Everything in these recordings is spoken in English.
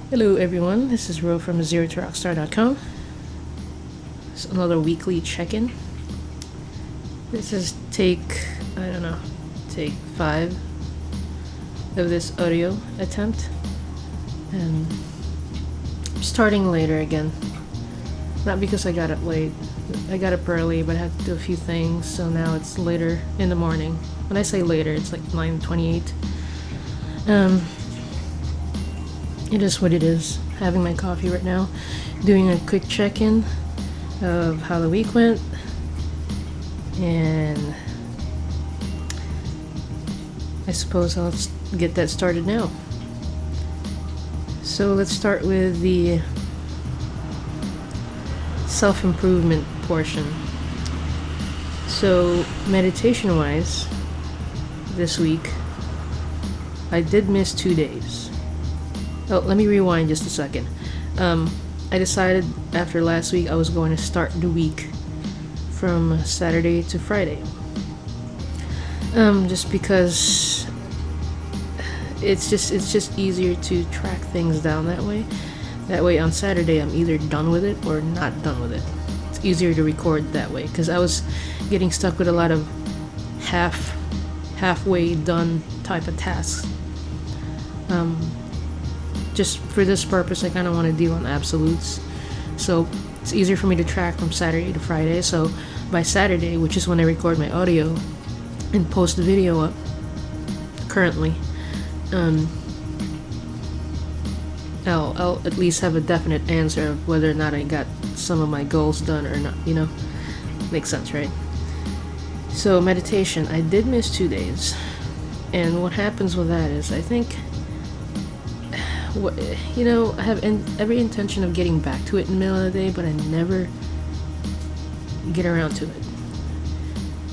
Hello everyone, this is Ro from ZeroToRockstar.com. It's another weekly check-in. This is take 5 of this audio attempt. And I'm starting later again. Not because I got up late. I got up early, but I had to do a few things, so now it's later in the morning. When I say later, it's like 9:28. It is what it is. Having my coffee right now, doing a quick check-in of how the week went, and I suppose I'll get that started now. So let's start with the self-improvement portion. So meditation-wise, this week, I did miss 2 days. Oh, let me rewind just a second. I decided after last week I was going to start the week from Saturday to Friday. Just because it's just easier to track things down that way. That way on Saturday I'm either done with it or not done with it. It's easier to record that way because I was getting stuck with a lot of halfway done type of tasks. Just for this purpose, I kind of want to deal in absolutes. So it's easier for me to track from Saturday to Friday. So by Saturday, which is when I record my audio and post the video up currently, I'll at least have a definite answer of whether or not I got some of my goals done or not, Makes sense, right? So meditation, I did miss 2 days. And what happens with that is, I think, I have every intention of getting back to it in the middle of the day, but I never get around to it.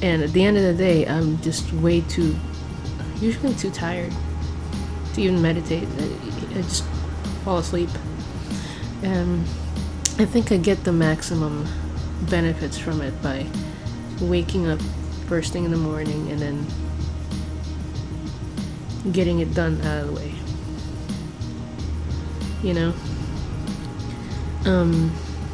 And at the end of the day, I'm just usually too tired to even meditate. I just fall asleep. And I think I get the maximum benefits from it by waking up first thing in the morning and then getting it done out of the way.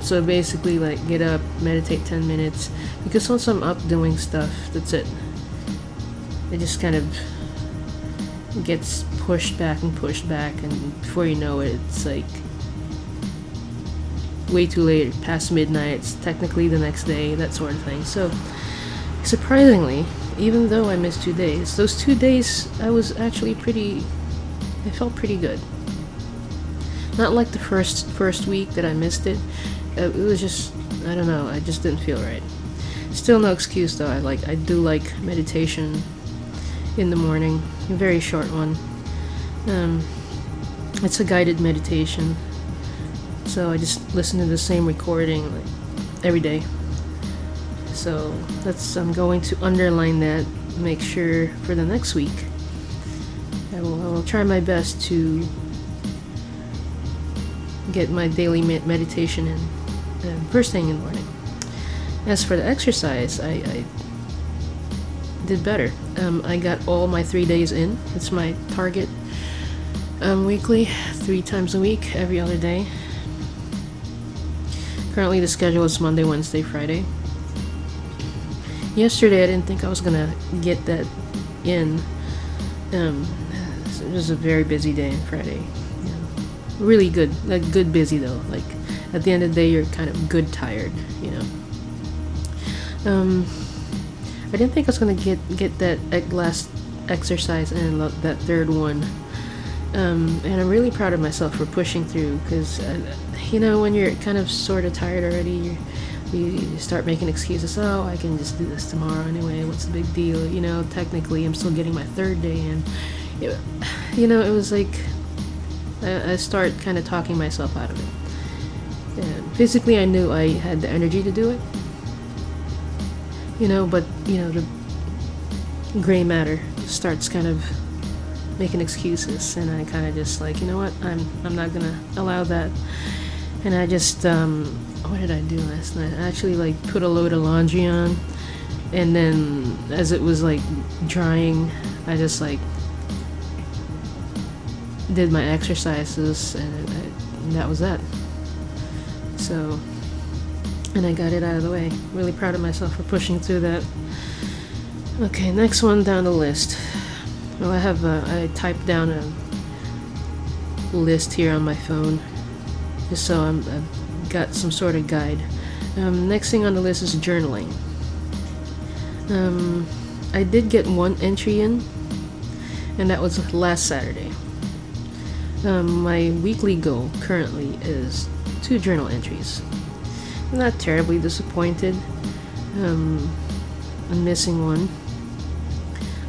So basically, like, get up, meditate 10 minutes, because once I'm up doing stuff, that's it. It just kind of gets pushed back, and before you know it, it's like way too late, past midnight, it's technically the next day, that sort of thing. So surprisingly, even though I missed 2 days, those 2 days I was actually I felt pretty good. Not like the first week that I missed it. It was just, I don't know, I just didn't feel right. Still no excuse though. I do like meditation in the morning, a very short one. It's a guided meditation, so I just listen to the same recording every day. So I'm going to underline that, make sure for the next week I will try my best to get my daily meditation in first thing in the morning. As for the exercise, I did better. I got all my 3 days in. It's my target weekly, 3 times a week, every other day. Currently the schedule is Monday, Wednesday, Friday. Yesterday I didn't think I was gonna get that in. It was a very busy day on Friday. Really good, good busy though. Like at the end of the day, you're kind of good tired, I didn't think I was gonna get that last exercise in, that third one, and I'm really proud of myself for pushing through. Because when you're kind of sort of tired already, you start making excuses. Oh, I can just do this tomorrow anyway. What's the big deal? Technically, I'm still getting my third day in. It was like, I start kind of talking myself out of it. And physically, I knew I had the energy to do it. But the gray matter starts kind of making excuses, and I kind of just like, what? I'm not gonna allow that. And I just what did I do last night? I actually put a load of laundry on, and then as it was drying, I just did my exercises, and and that was that. So, and I got it out of the way. Really proud of myself for pushing through that. Okay, next one down the list. Well, I typed down a list here on my phone, just so I've got some sort of guide. Next thing on the list is journaling. I did get one entry in, and that was last Saturday. My weekly goal currently is 2 journal entries. I'm not terribly disappointed. I'm missing one.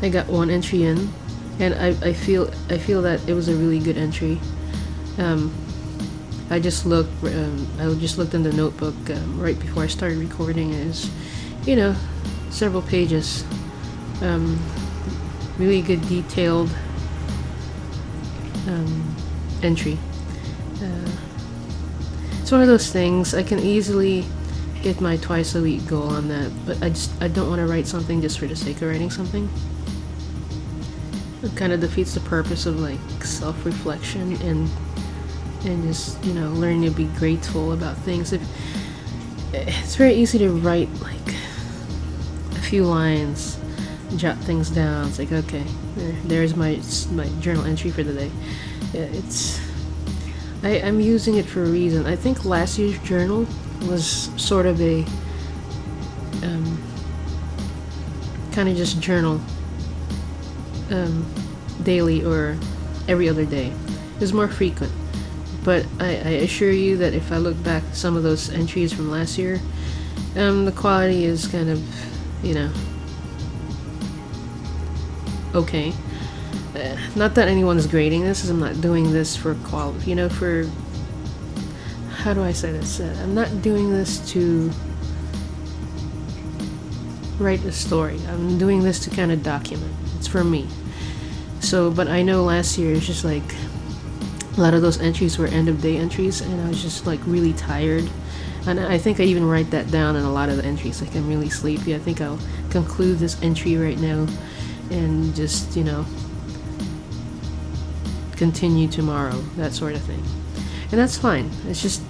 I got 1 entry in, and I feel that it was a really good entry. I just looked in the notebook right before I started recording. Is several pages, really good detailed entry. It's one of those things I can easily get my twice a week goal on that, but I don't want to write something just for the sake of writing something. It kind of defeats the purpose of like self-reflection and just learning to be grateful about things. It's very easy to write like a few lines, jot things down. It's like, okay, there's my journal entry for the day. I'm using it for a reason. I think last year's journal was sort of a kind of just journal daily or every other day. It was more frequent. But I assure you that if I look back at some of those entries from last year, the quality is kind of, okay. Not that anyone's grading this, because I'm not doing this for quality, for, how do I say this? I'm not doing this to write a story. I'm doing this to kind of document. It's for me. So, but I know last year it's just like, a lot of those entries were end of day entries, and I was just like really tired. And I think I even write that down in a lot of the entries. Like, I'm really sleepy. I think I'll conclude this entry right now and just, continue tomorrow, that sort of thing. And that's fine. It's just,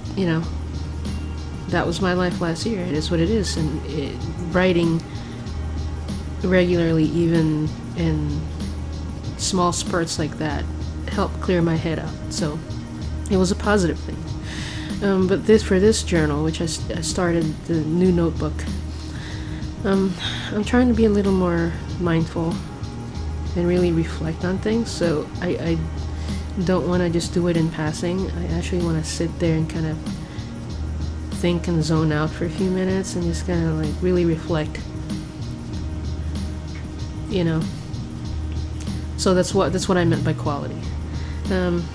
that was my life last year. It is what it is. And writing regularly, even in small spurts like that, helped clear my head out. So it was a positive thing. But for this journal, which I started the new notebook, I'm trying to be a little more mindful and really reflect on things. So I don't want to just do it in passing. I actually want to sit there and kind of think and zone out for a few minutes and just kind of like really reflect. So that's what I meant by quality.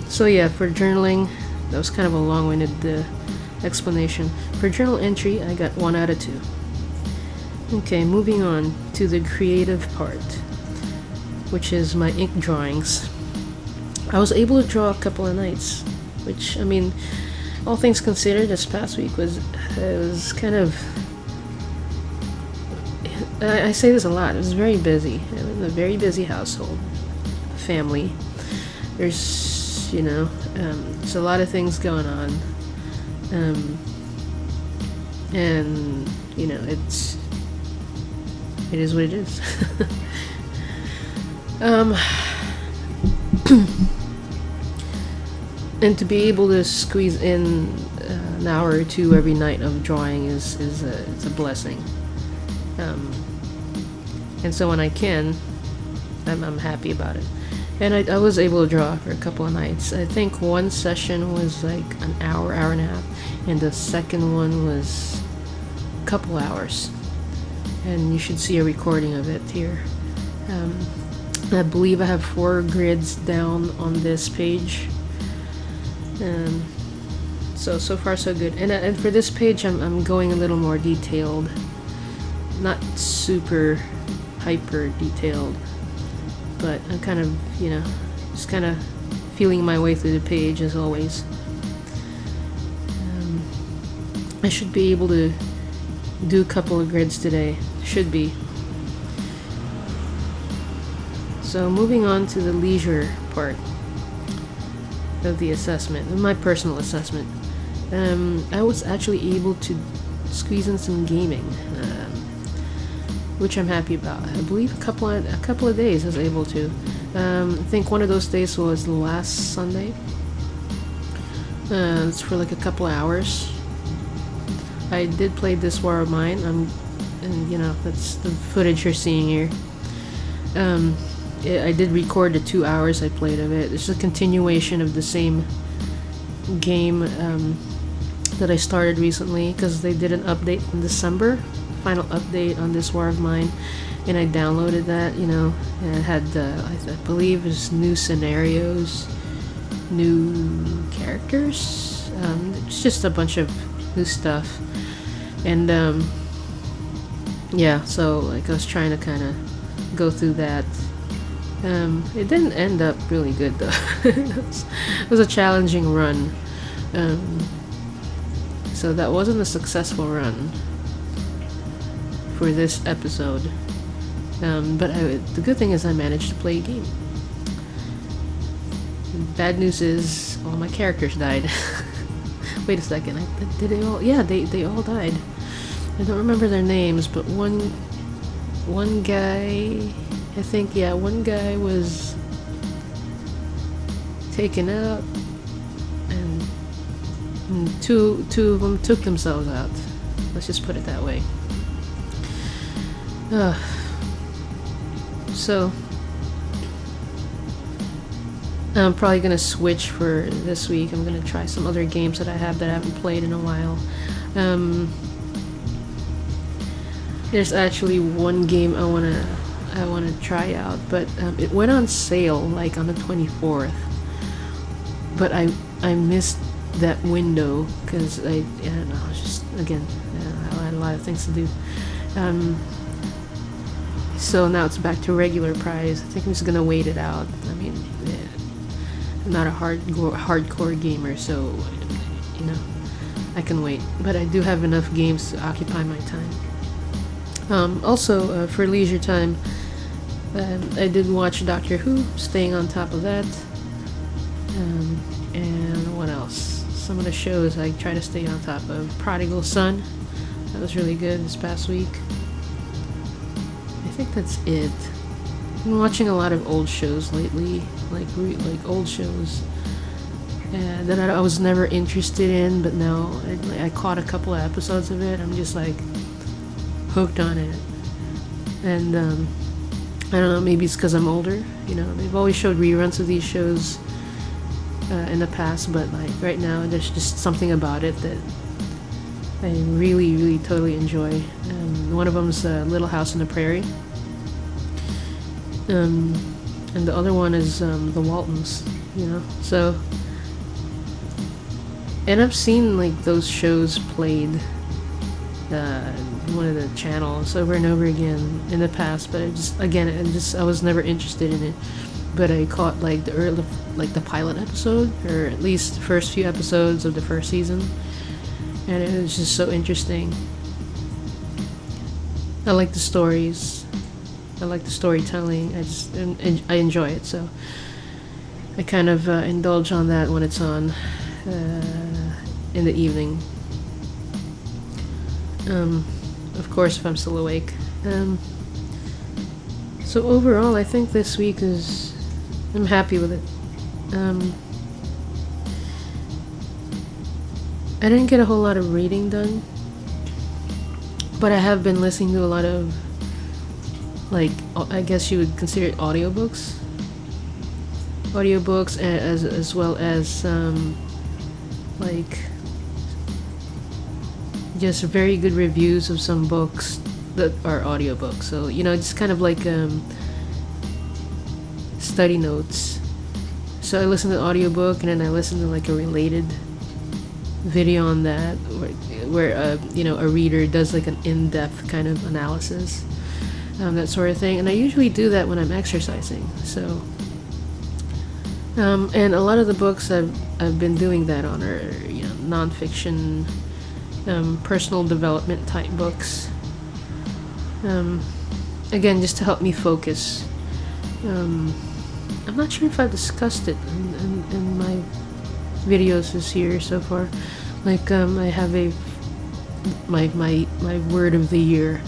So yeah, for journaling, that was kind of a long-winded explanation. For journal entry, I got 1 out of 2. Okay, moving on to the creative part, which is my ink drawings. I was able to draw a couple of nights, which, all things considered, this past week was kind of, I say this a lot, it was very busy. I'm in a very busy household, family. There's, there's a lot of things going on. And, it is what it is. And to be able to squeeze in an hour or 2 every night of drawing it's a blessing. And so when I can, I'm happy about it. And I was able to draw for a couple of nights. I think one session was like an hour and a half, and the second one was a couple hours. And you should see a recording of it here. I believe I have 4 grids down on this page. So far so good. And for this page, I'm going a little more detailed, not super hyper detailed, but I'm kind of, just kind of feeling my way through the page as always. I should be able to do a couple of grids today. Should be. So moving on to the leisure part. of the assessment, of my personal assessment. I was actually able to squeeze in some gaming, which I'm happy about. I believe a couple of days I was able to. I think one of those days was last Sunday. It's for like a couple of hours. I did play This War of Mine. And you know, that's the footage you're seeing here. I did record the 2 hours I played of it. It's a continuation of the same game that I started recently, because they did an update in December, final update on This War of Mine, and I downloaded that, you know, and it had, I believe, it's new scenarios, new characters. It's just a bunch of new stuff, and yeah, so like I was trying to kind of go through that. It didn't end up really good though. It was a challenging run. So that wasn't a successful run for this episode. But the good thing is I managed to play a game. Bad news is all my characters died. Wait a second, did they all? Yeah, they all died. I don't remember their names, but one guy, I think, yeah, one guy was taken out, and two of them took themselves out. Let's just put it that way. So I'm probably gonna switch for this week. I'm gonna try some other games that I haven't played in a while. There's actually one game I wanna try out, but it went on sale like on the 24th. But I missed that window because I don't know. It's just, again, I had a lot of things to do. So now it's back to regular price. I think I'm just gonna wait it out. I mean, yeah, I'm not a hardcore gamer, so you know, I can wait. But I do have enough games to occupy my time. Also, for leisure time, I did watch Doctor Who, staying on top of that. And what else? Some of the shows I try to stay on top of. Prodigal Son, that was really good this past week. I think that's it. I've been watching a lot of old shows lately, like old shows that I was never interested in, but now I caught a couple of episodes of it. I'm just like hooked on it, and I don't know, maybe it's because I'm older. You know, they've always showed reruns of these shows in the past, but like right now there's just something about it that I really totally enjoy. One of them's Little House on the Prairie, and the other one is The Waltons, you know. So, and I've seen like those shows played one of the channels over and over again in the past, but I was never interested in it. But I caught like the pilot episode, or at least the first few episodes of the first season, and it was just so interesting. I like the stories, I like the storytelling. I enjoy it, so I kind of indulge on that when it's on in the evening. Of course, if I'm still awake. So overall, I think this week I'm happy with it. I didn't get a whole lot of reading done, but I have been listening to a lot of, like, I guess you would consider it audiobooks, as well as like just very good reviews of some books that are audiobooks. So, you know, just kind of like study notes. So I listen to the audiobook, and then I listen to like a related video on that, where you know, a reader does like an in-depth kind of analysis, that sort of thing. And I usually do that when I'm exercising. So and a lot of the books I've been doing that on are, you know, nonfiction, personal development type books. Again, just to help me focus. I'm not sure if I've discussed it in my videos this year so far. Like I have my word of the year,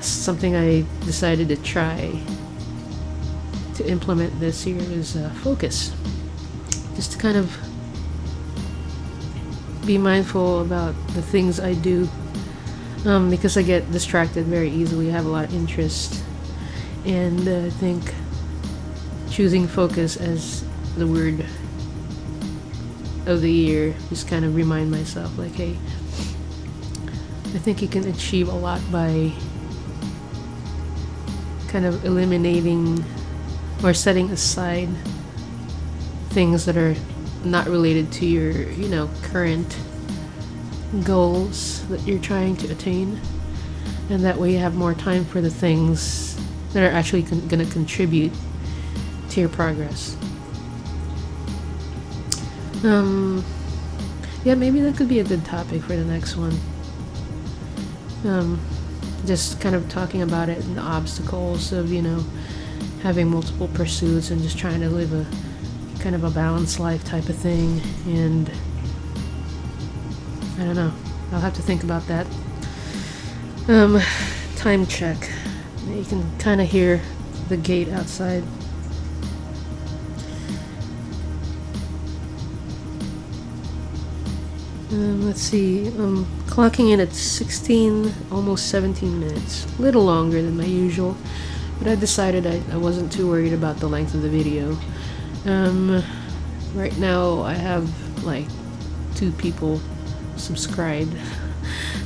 something I decided to try to implement this year is focus. Just to kind of be mindful about the things I do, because I get distracted very easily. I have a lot of interest, and I think choosing focus as the word of the year, just kind of remind myself, like, hey, I think you can achieve a lot by kind of eliminating or setting aside things that are not related to your, current goals that you're trying to attain. And that way you have more time for the things that are actually going to contribute to your progress. Yeah, maybe that could be a good topic for the next one. Just kind of talking about it and the obstacles of, having multiple pursuits and just trying to live a kind of a balanced life type of thing. And I don't know, I'll have to think about that. Time check. You can kind of hear the gate outside. Let's see, clocking in at 16, almost 17 minutes. A little longer than my usual, but I decided I wasn't too worried about the length of the video. Right now I have like 2 people subscribed,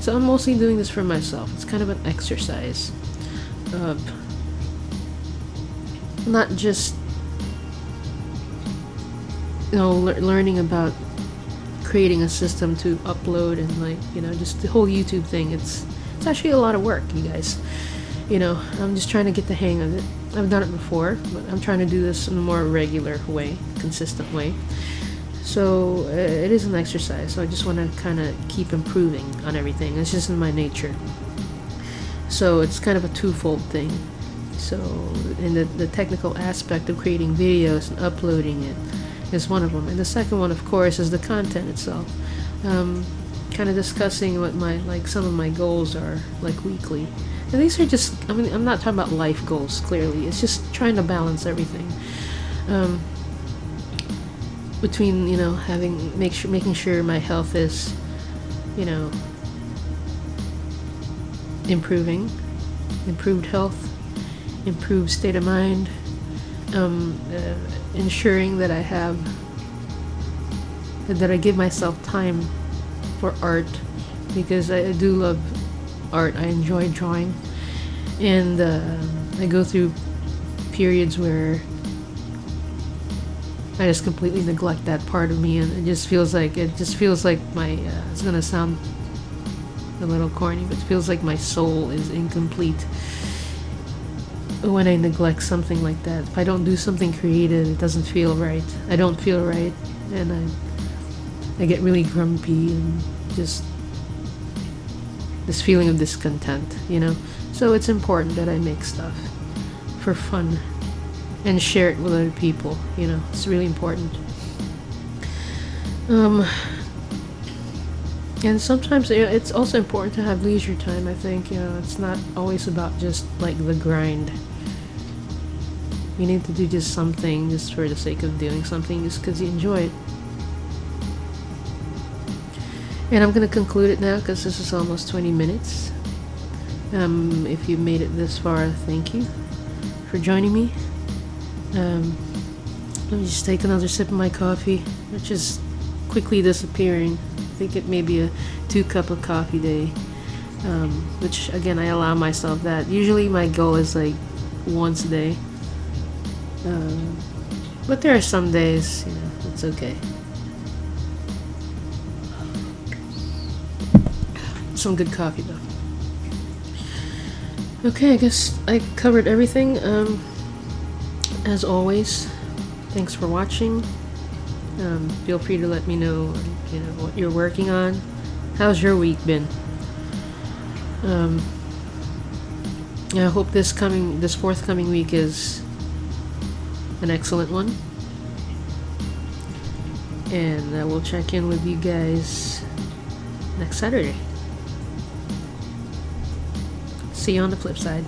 so I'm mostly doing this for myself. It's kind of an exercise of not just, learning about creating a system to upload and just the whole YouTube thing. It's actually a lot of work, you guys. I'm just trying to get the hang of it. I've done it before, but I'm trying to do this in a more regular way, consistent way. So it is an exercise. So I just want to kind of keep improving on everything. It's just in my nature. So it's kind of a twofold thing. So in the technical aspect of creating videos and uploading it is one of them, and the second one, of course, is the content itself. Kind of discussing what some of my goals are, like weekly. And these are just, I'm not talking about life goals, clearly. It's just trying to balance everything. Between, making sure my health is, improved health, improved state of mind, ensuring that I give myself time for art, because I do love art. I enjoy drawing, and I go through periods where I just completely neglect that part of me, and it just feels like my it's gonna sound a little corny, but it feels like my soul is incomplete when I neglect something like that. If I don't do something creative, it doesn't feel right. I don't feel right, and I get really grumpy and just this feeling of discontent, So it's important that I make stuff for fun and share it with other people, It's really important. And sometimes it's also important to have leisure time, I think. It's not always about just like the grind. You need to do just something just for the sake of doing something, just because you enjoy it. And I'm going to conclude it now because this is almost 20 minutes. If you made it this far, thank you for joining me. Let me just take another sip of my coffee, which is quickly disappearing. I think it may be a 2-cup of coffee day, which again, I allow myself that. Usually my goal is like once a day, but there are some days, it's okay. Some good coffee though. Okay, I guess I covered everything. As always, thanks for watching. Feel free to let me know, what you're working on. How's your week been? I hope this forthcoming week is an excellent one. And I will check in with you guys next Saturday. See you on the flip side.